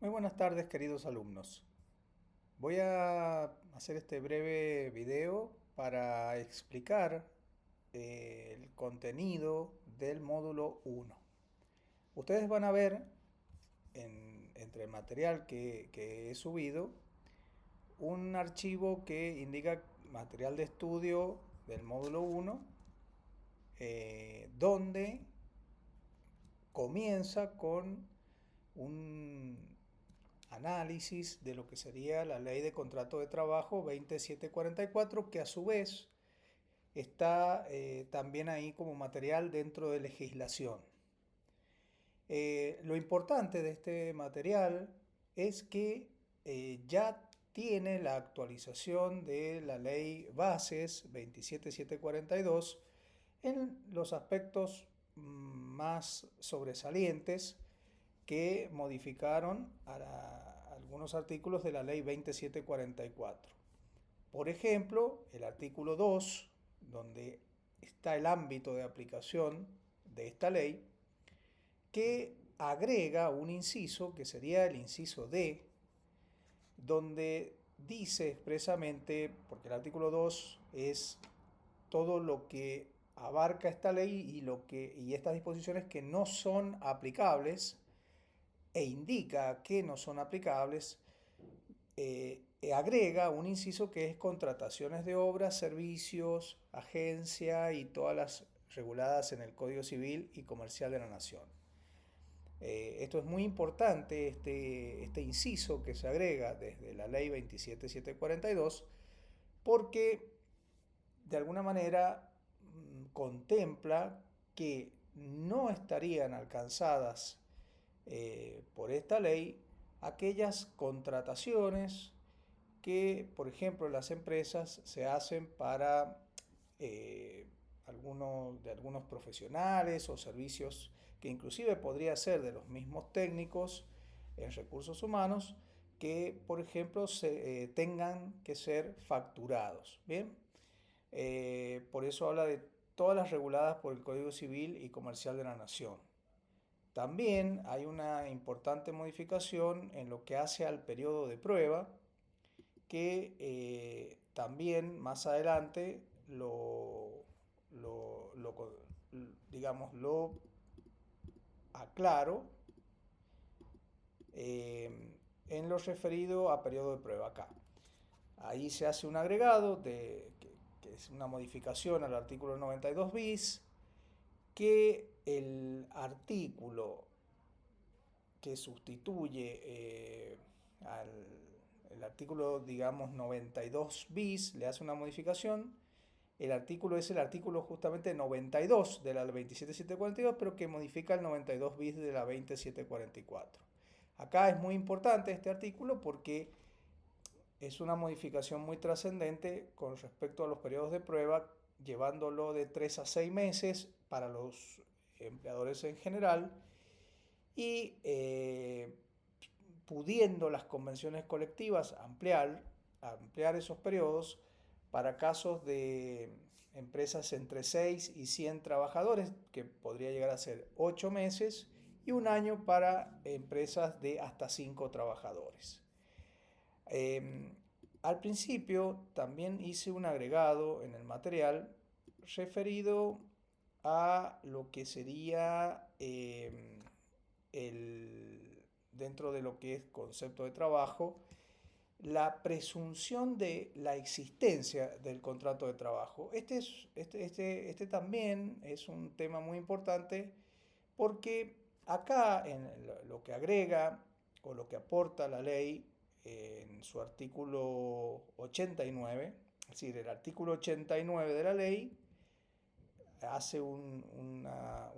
Muy buenas tardes, queridos alumnos. Voy a hacer este breve video para explicar el contenido del módulo 1. Ustedes van a ver entre el material que he subido un archivo que indica material de estudio del módulo 1, donde comienza con un análisis de lo que sería la ley de contrato de trabajo 20744, que a su vez está también ahí como material dentro de legislación. Lo importante de este material es que ya tiene la actualización de la ley bases 27742 en los aspectos más sobresalientes que modificaron algunos artículos de la ley 27744. Por ejemplo, el artículo 2, donde está el ámbito de aplicación de esta ley, que agrega un inciso, que sería el inciso D, donde dice expresamente, porque el artículo 2 es todo lo que abarca esta ley y estas disposiciones que no son aplicables e indica que no son aplicables, agrega un inciso que es contrataciones de obras, servicios, agencia y todas las reguladas en el Código Civil y Comercial de la Nación. Esto es muy importante, este inciso que se agrega desde la ley 27742, porque de alguna manera contempla que no estarían alcanzadas por esta ley aquellas contrataciones que, por ejemplo, las empresas se hacen para eh, de algunos profesionales o servicios que inclusive podría ser de los mismos técnicos en recursos humanos que, por ejemplo, tengan que ser facturados. Bien, por eso habla de todas las reguladas por el Código Civil y Comercial de la Nación. También hay una importante modificación en lo que hace al periodo de prueba, que también más adelante lo, digamos, lo aclaro en lo referido a periodo de prueba acá. Ahí se hace un agregado que es una modificación al artículo 92 bis, que el artículo que sustituye al el artículo, digamos, 92 bis, le hace una modificación. El artículo es el artículo justamente 92 de la 27742, pero que modifica el 92 bis de la 20744. Acá es muy importante este artículo porque es una modificación muy trascendente con respecto a los periodos de prueba, llevándolo de 3 a 6 meses para los empleadores en general y pudiendo las convenciones colectivas ampliar esos periodos para casos de empresas entre 6 y 100 trabajadores, que podría llegar a ser 8 meses, y un año para empresas de hasta 5 trabajadores. Eh, Al principio también hice un agregado en el material referido a lo que sería dentro de lo que es concepto de trabajo, la presunción de la existencia del contrato de trabajo. Este también es un tema muy importante porque acá en lo que agrega o lo que aporta la ley en su artículo 89, es decir, el artículo 89 de la ley hace una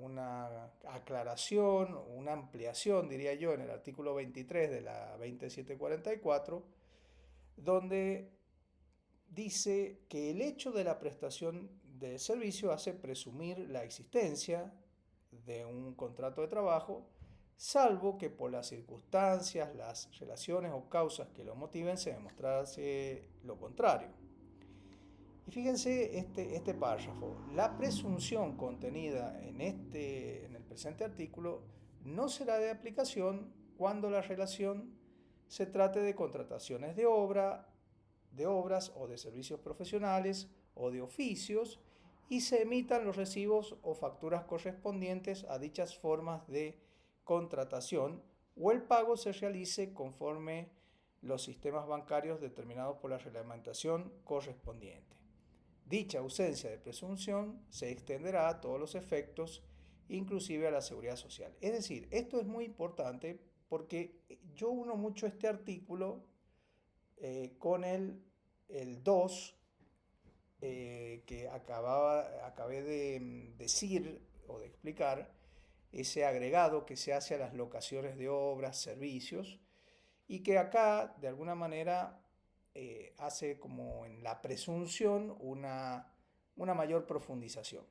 aclaración, una ampliación, diría yo, en el artículo 23 de la 27744, donde dice que el hecho de la prestación de servicio hace presumir la existencia de un contrato de trabajo, salvo que por las circunstancias, las relaciones o causas que lo motiven se demostrase lo contrario. Y fíjense este párrafo. La presunción contenida en el presente artículo no será de aplicación cuando la relación se trate de contrataciones de obra, de obras o de servicios profesionales o de oficios y se emitan los recibos o facturas correspondientes a dichas formas de contratación o el pago se realice conforme los sistemas bancarios determinados por la reglamentación correspondiente. Dicha ausencia de presunción se extenderá a todos los efectos, inclusive a la seguridad social. Es decir, esto es muy importante porque yo uno mucho este artículo con el 2 que acabé de decir o de explicar, ese agregado que se hace a las locaciones de obras, servicios, y que acá de alguna manera hace como en la presunción una mayor profundización.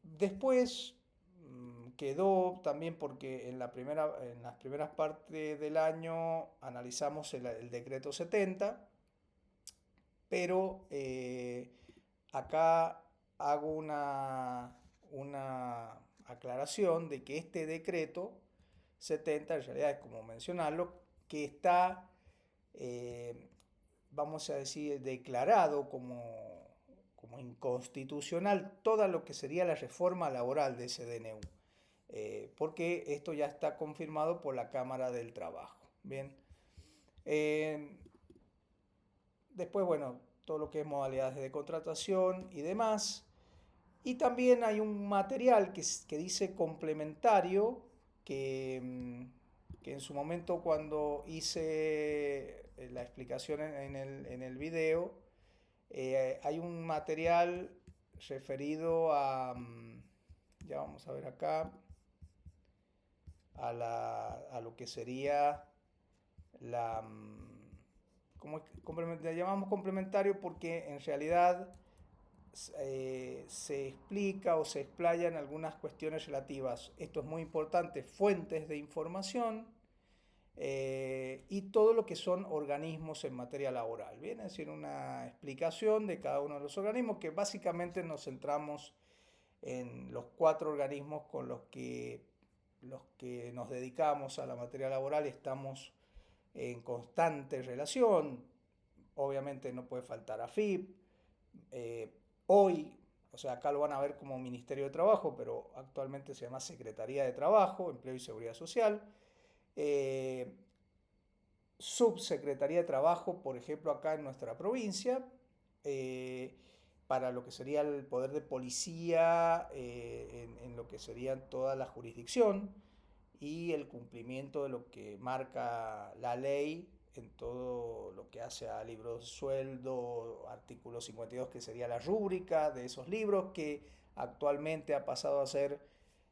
Después quedó también porque en las primeras partes del año analizamos el decreto 70, pero acá hago una aclaración de que este decreto 70 en realidad es como mencionarlo, que está, vamos a decir, declarado como inconstitucional toda lo que sería la reforma laboral de ese DNU, porque esto ya está confirmado por la Cámara del Trabajo. Bien. Después, bueno, todo lo que es modalidades de contratación y demás. Y también hay un material que dice complementario, que en su momento cuando hice la explicación en el video, hay un material referido ya vamos a ver acá, a lo que sería la... la llamamos complementario porque en realidad se explica o se explayan algunas cuestiones relativas, esto es muy importante, fuentes de información y todo lo que son organismos en materia laboral. Viene a decir una explicación de cada uno de los organismos que básicamente nos centramos en los 4 organismos con los que nos dedicamos a la materia laboral estamos en constante relación. Obviamente no puede faltar AFIP. Hoy, o sea, acá lo van a ver como Ministerio de Trabajo, pero actualmente se llama Secretaría de Trabajo, Empleo y Seguridad Social. Subsecretaría de Trabajo, por ejemplo, acá en nuestra provincia, para lo que sería el poder de policía, en lo que sería toda la jurisdicción y el cumplimiento de lo que marca la ley en todo lo que hace a libros de sueldo, artículo 52, que sería la rúbrica de esos libros, que actualmente ha pasado a ser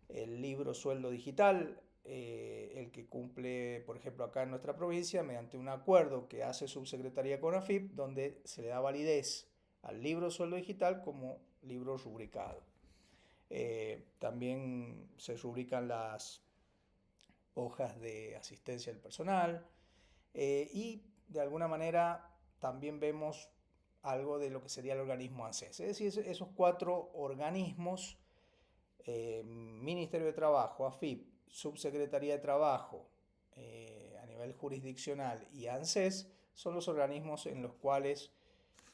el libro sueldo digital, el que cumple, por ejemplo, acá en nuestra provincia, mediante un acuerdo que hace Subsecretaría con AFIP, donde se le da validez al libro sueldo digital como libro rubricado. También se rubrican las hojas de asistencia del personal y de alguna manera también vemos algo de lo que sería el organismo ANSES. Es decir, esos 4 organismos, Ministerio de Trabajo, AFIP, Subsecretaría de Trabajo, a nivel jurisdiccional y ANSES, son los organismos en los cuales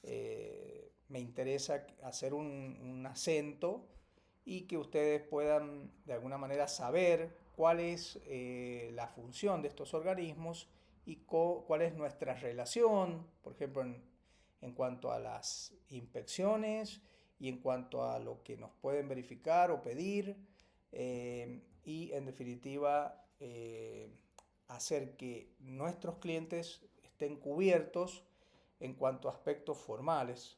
me interesa hacer un acento y que ustedes puedan de alguna manera saber cuál es la función de estos organismos y cuál es nuestra relación, por ejemplo, en cuanto a las inspecciones y en cuanto a lo que nos pueden verificar o pedir y en definitiva hacer que nuestros clientes estén cubiertos en cuanto a aspectos formales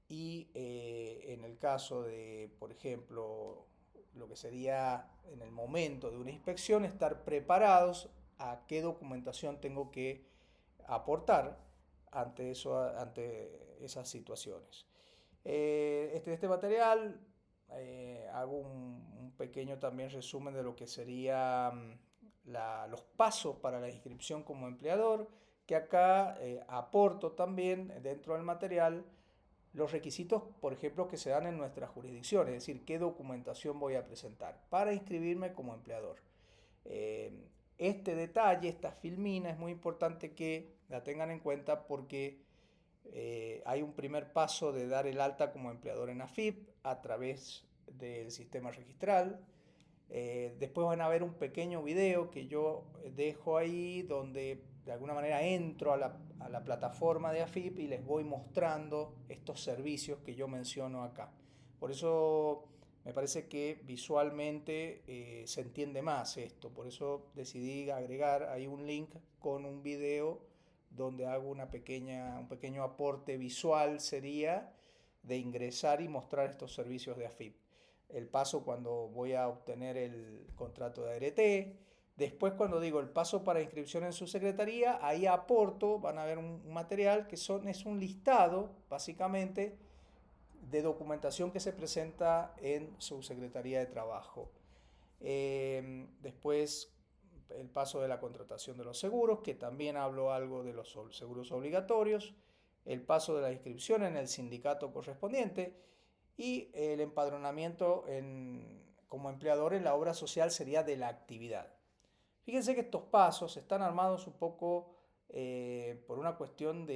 y en el caso de, por ejemplo, lo que sería en el momento de una inspección, estar preparados a qué documentación tengo que aportar ante esas situaciones. Este material hago un pequeño también resumen de lo que sería los pasos para la inscripción como empleador, que acá aporto también dentro del material los requisitos, por ejemplo, que se dan en nuestra jurisdicción, es decir, qué documentación voy a presentar para inscribirme como empleador. Este detalle, esta filmina, es muy importante que la tengan en cuenta porque hay un primer paso de dar el alta como empleador en AFIP a través del sistema registral. Después van a ver un pequeño video que yo dejo ahí donde de alguna manera entro a la plataforma de AFIP y les voy mostrando estos servicios que yo menciono acá. Por eso me parece que visualmente se entiende más esto. Por eso decidí agregar ahí un link con un video donde hago un pequeño aporte visual sería de ingresar y mostrar estos servicios de AFIP. El paso cuando voy a obtener el contrato de ART. Después cuando digo el paso para inscripción en su secretaría, ahí aporto, van a ver un material que es un listado básicamente de documentación que se presenta en su secretaría de trabajo. Después el paso de la contratación de los seguros, que también hablo algo de los seguros obligatorios, el paso de la inscripción en el sindicato correspondiente y el empadronamiento como empleador en la obra social sería de la actividad. Fíjense que estos pasos están armados un poco por una cuestión,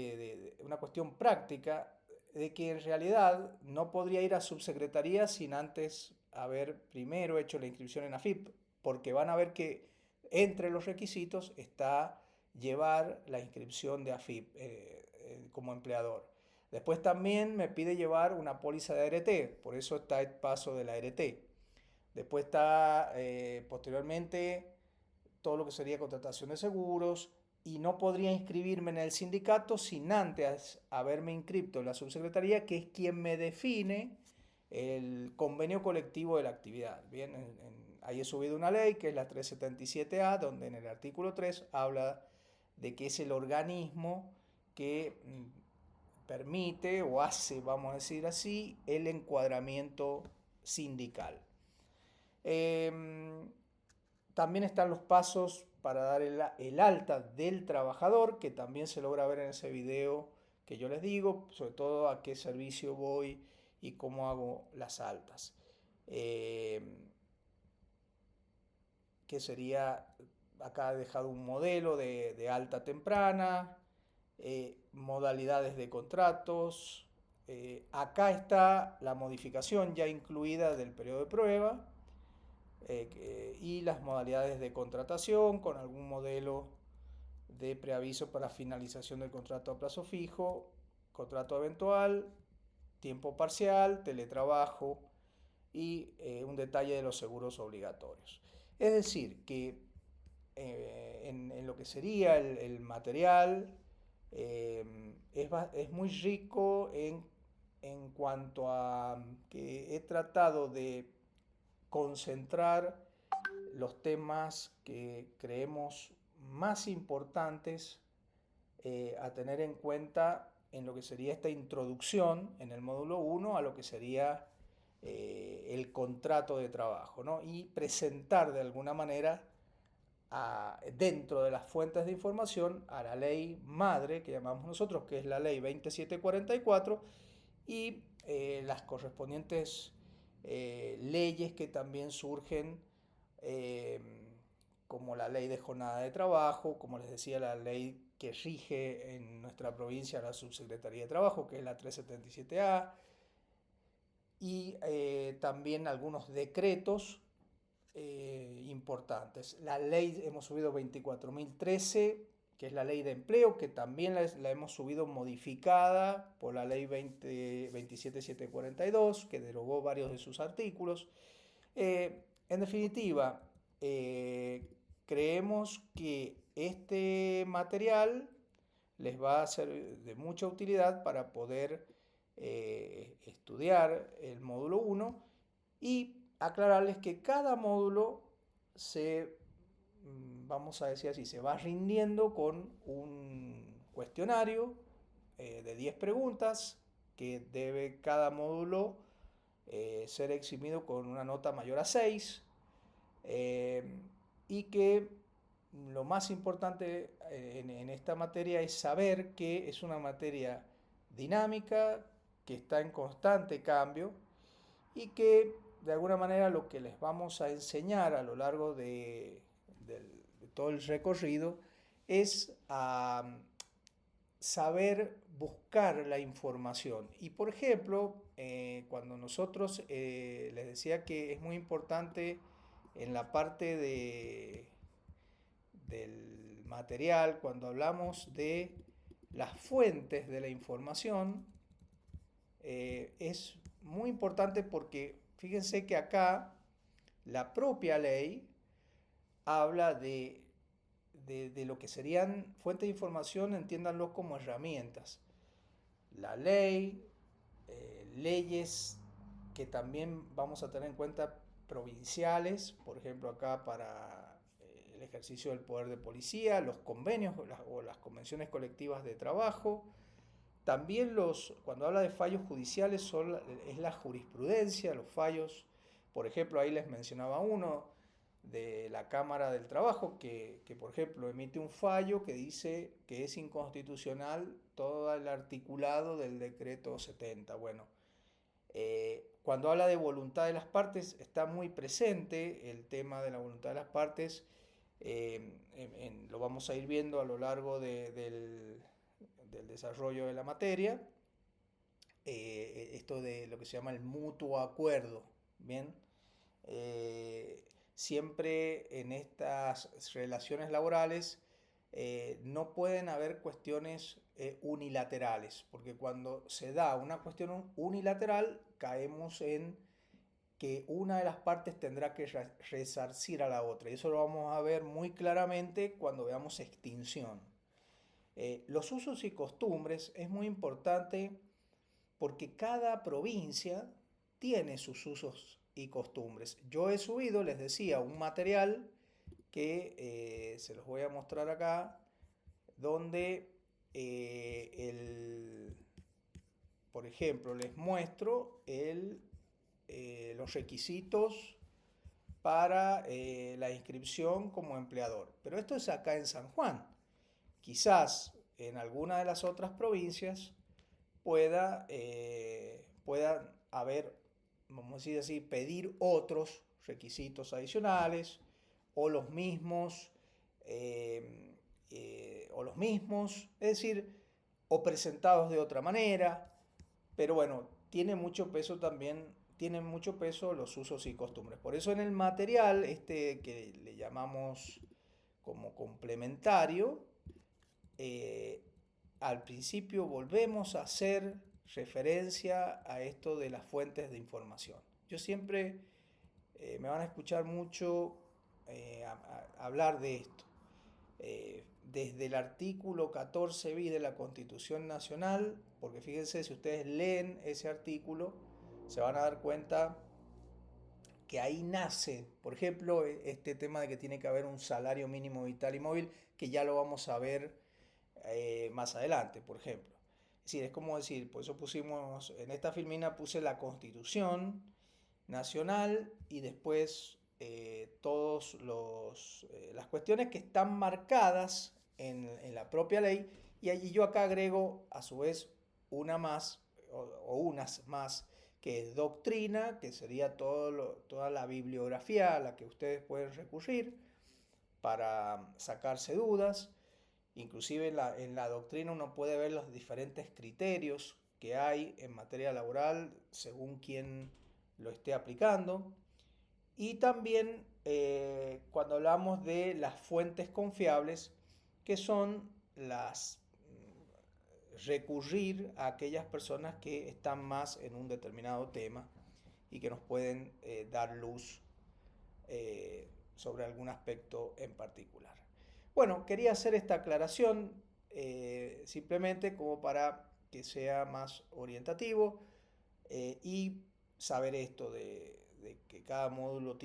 una cuestión práctica de que en realidad no podría ir a subsecretaría sin antes haber primero hecho la inscripción en AFIP, porque van a ver que entre los requisitos está llevar la inscripción de AFIP como empleador. Después también me pide llevar una póliza de ART, por eso está el paso de la ART. Después está posteriormente todo lo que sería contratación de seguros y no podría inscribirme en el sindicato sin antes haberme inscrito en la subsecretaría, que es quien me define el convenio colectivo de la actividad. Bien, ahí he subido una ley que es la 377A, donde en el artículo 3 habla de que es el organismo que permite o hace, vamos a decir así, el encuadramiento sindical. También están los pasos para dar el alta del trabajador, que también se logra ver en ese video que yo les digo, sobre todo a qué servicio voy y cómo hago las altas. Que sería, acá he dejado un modelo de alta temprana, modalidades de contratos. Acá está la modificación ya incluida del periodo de prueba y las modalidades de contratación con algún modelo de preaviso para finalización del contrato a plazo fijo, contrato eventual, tiempo parcial, teletrabajo y un detalle de los seguros obligatorios. Es decir, que en lo que sería el material es muy rico en cuanto a que he tratado de concentrar los temas que creemos más importantes a tener en cuenta en lo que sería esta introducción en el módulo 1 a lo que sería el contrato de trabajo, ¿no? Y presentar de alguna manera dentro de las fuentes de información a la ley madre que llamamos nosotros, que es la ley 2744 y las correspondientes leyes que también surgen eh, como la ley de jornada de trabajo, como les decía, la ley que rige en nuestra provincia la Subsecretaría de Trabajo, que es la 377A, y también algunos decretos importantes. La ley hemos subido 24.013, que es la ley de empleo, que también la hemos subido modificada por la ley 27742, que derogó varios de sus artículos. En definitiva, creemos que este material les va a ser de mucha utilidad para poder estudiar el módulo 1 y aclararles que cada módulo vamos a decir así, se va rindiendo con un cuestionario de 10 preguntas que debe cada módulo ser eximido con una nota mayor a 6 y que lo más importante en esta materia es saber que es una materia dinámica, que está en constante cambio y que de alguna manera lo que les vamos a enseñar a lo largo de de todo el recorrido es a saber buscar la información. Y por ejemplo, cuando nosotros les decía que es muy importante en la parte del material, cuando hablamos de las fuentes de la información, es muy importante porque fíjense que acá la propia ley habla de lo que serían fuentes de información, entiéndanlo como herramientas. La ley, leyes que también vamos a tener en cuenta provinciales, por ejemplo acá para el ejercicio del poder de policía, los convenios o las convenciones colectivas de trabajo. También cuando habla de fallos judiciales es la jurisprudencia, los fallos, por ejemplo ahí les mencionaba uno de la Cámara del Trabajo que por ejemplo emite un fallo que dice que es inconstitucional todo el articulado del decreto 70. Bueno, cuando habla de voluntad de las partes está muy presente el tema de la voluntad de las partes, lo vamos a ir viendo a lo largo del desarrollo de la materia, esto de lo que se llama el mutuo acuerdo, ¿bien? Siempre en estas relaciones laborales no pueden haber cuestiones unilaterales, porque cuando se da una cuestión unilateral caemos en que una de las partes tendrá que resarcir a la otra. Y eso lo vamos a ver muy claramente cuando veamos extinción. Los usos y costumbres es muy importante porque cada provincia tiene sus usos y costumbres. Yo he subido, les decía, un material que se los voy a mostrar acá, donde por ejemplo, les muestro los requisitos para la inscripción como empleador. Pero esto es acá en San Juan. Quizás en alguna de las otras provincias puedan haber, vamos a decir así, pedir otros requisitos adicionales o los mismos, es decir, o presentados de otra manera, pero bueno, tiene mucho peso también, tienen mucho peso los usos y costumbres. Por eso en el material, este que le llamamos como complementario, eh, al principio volvemos a hacer referencia a esto de las fuentes de información. Yo siempre me van a escuchar mucho hablar de esto. Desde el artículo 14 bis de la Constitución Nacional, porque fíjense, si ustedes leen ese artículo, se van a dar cuenta que ahí nace, por ejemplo, este tema de que tiene que haber un salario mínimo vital y móvil, que ya lo vamos a ver más adelante, por ejemplo. Es decir, es como decir, por eso pusimos, en esta filmina puse la Constitución Nacional y después todas las cuestiones que están marcadas en la propia ley, y allí yo acá agrego a su vez una más o unas más, que es doctrina, que sería toda la bibliografía a la que ustedes pueden recurrir para sacarse dudas. Inclusive en la doctrina uno puede ver los diferentes criterios que hay en materia laboral según quien lo esté aplicando. Y también cuando hablamos de las fuentes confiables, que son recurrir a aquellas personas que están más en un determinado tema y que nos pueden dar luz sobre algún aspecto en particular. Bueno, quería hacer esta aclaración simplemente como para que sea más orientativo y saber esto de que cada módulo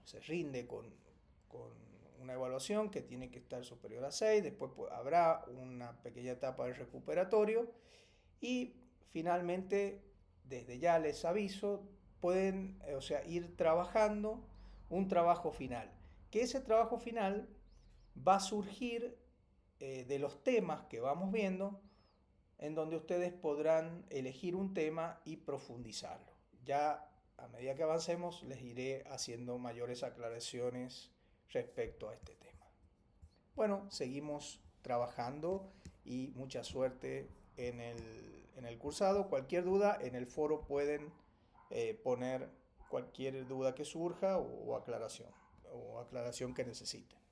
se rinde con una evaluación que tiene que estar superior a 6, después habrá una pequeña etapa de recuperatorio y finalmente, desde ya les aviso, pueden, o sea, ir trabajando un trabajo final, que ese trabajo final va a surgir de los temas que vamos viendo, en donde ustedes podrán elegir un tema y profundizarlo. Ya a medida que avancemos les iré haciendo mayores aclaraciones respecto a este tema. Bueno, seguimos trabajando y mucha suerte en el cursado. Cualquier duda en el foro pueden poner cualquier duda que surja o aclaración que necesiten.